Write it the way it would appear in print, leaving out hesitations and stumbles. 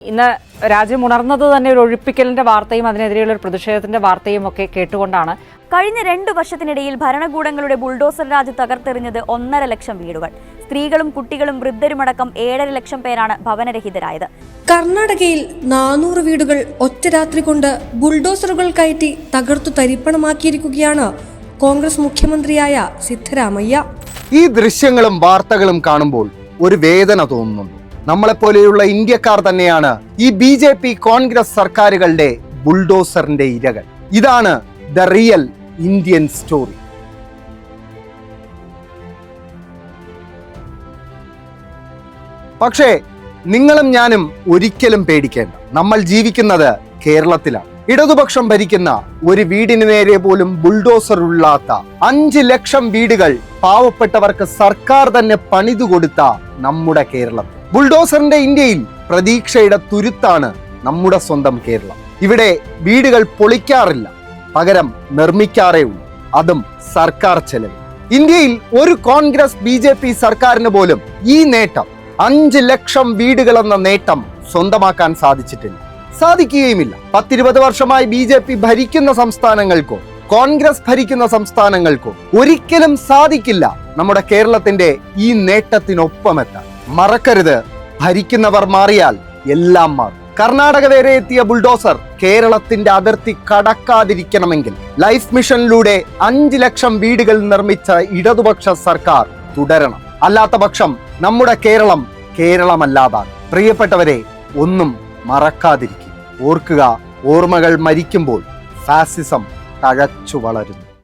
ഇന്ന് രാജ്യം ഉണർന്നത് തന്നെ ഒരു ഒഴിപ്പിക്കലിന്റെ വാർത്തയും അതിനെതിരെയുള്ള ഒരു പ്രതിഷേധത്തിന്റെ വാർത്തയും ഒക്കെ കേട്ടുകൊണ്ടാണ്. കഴിഞ്ഞ 2 വർഷത്തിനിടയിൽ ഭരണകൂടങ്ങളുടെ ബുൾഡോസർ രാജ് തകർത്തെറിഞ്ഞത് 1.5 ലക്ഷം വീടുകൾ. സ്ത്രീകളും കുട്ടികളും വൃദ്ധരുമടക്കം 7.5 ലക്ഷം പേരാണ് ഭവനരഹിതരായത്. കർണാടകയിൽ 400 വീടുകൾ ഒറ്റ രാത്രി കൊണ്ട് ബുൾഡോസറുകൾ കയറ്റി തകർത്തു തരിപ്പണമാക്കിയിരിക്കുകയാണ് കോൺഗ്രസ് മുഖ്യമന്ത്രിയായ സിദ്ധരാമയ്യ. ഈ ദൃശ്യങ്ങളും വാർത്തകളും കാണുമ്പോൾ ഒരു വേദന തോന്നുന്നുണ്ട്. നമ്മളെപ്പോലെയുള്ള ഇന്ത്യക്കാർ തന്നെയാണ് ഈ BJP കോൺഗ്രസ് സർക്കാരുകളുടെ ബുൾഡോസറിന്റെ ഇരകൾ. ഇതാണ് ദ റിയൽ ഇന്ത്യൻ സ്റ്റോറി. പക്ഷേ നിങ്ങളും ഞാനും ഒരിക്കലും പേടിക്കേണ്ട. നമ്മൾ ജീവിക്കുന്നത് കേരളത്തിലാണ്. ഇടതുപക്ഷം ഭരിക്കുന്ന ഒരു വീടിന് നേരെ പോലും ബുൾഡോസർ ഉള്ളാത്ത 5 ലക്ഷം വീടുകൾ പാവപ്പെട്ടവർക്ക് സർക്കാർ തന്നെ പണിതു കൊടുത്ത നമ്മുടെ കേരളം. ബുൾഡോസറിന്റെ ഇന്ത്യയിൽ പ്രതീക്ഷയുടെ തുരുത്താണ് നമ്മുടെ സ്വന്തം കേരളം. ഇവിടെ വീടുകൾ പൊളിക്കാറില്ല, പകരം നിർമ്മിക്കാറേ ഉള്ളൂ, അതും സർക്കാർ ചെലവ്. ഇന്ത്യയിൽ ഒരു കോൺഗ്രസ് BJP സർക്കാരിന് പോലും ഈ നേട്ടം 5 ലക്ഷം വീടുകൾ എന്ന നേട്ടം സ്വന്തമാക്കാൻ സാധിക്കുകയുമില്ല. 10-20 വർഷമായി BJP ഭരിക്കുന്ന സംസ്ഥാനങ്ങൾക്കോ കോൺഗ്രസ് ഭരിക്കുന്ന സംസ്ഥാനങ്ങൾക്കോ ഒരിക്കലും സാധിക്കില്ല നമ്മുടെ കേരളത്തിന്റെ ഈ നേട്ടത്തിനൊപ്പമെത്താൻ. മറക്കരുത്, ഭരിക്കുന്നവർ മാറിയാൽ എല്ലാം മാറും. കർണാടക വരെ എത്തിയ ബുൾഡോസർ കേരളത്തിന്റെ അതിർത്തി കടക്കാതിരിക്കണമെങ്കിൽ ലൈഫ് മിഷനിലൂടെ 5 ലക്ഷം വീടുകൾ നിർമ്മിച്ച ഇടതുപക്ഷ സർക്കാർ തുടരണം. അല്ലാത്ത പക്ഷം നമ്മുടെ കേരളം കേരളമല്ലാതാകും. പ്രിയപ്പെട്ടവരെ, ഒന്നും മറക്കാതിരിക്കും. ഓർക്കുക, ഓർമ്മകൾ മരിക്കുമ്പോൾ ഫാസിസം തഴച്ചു വളരുന്നു.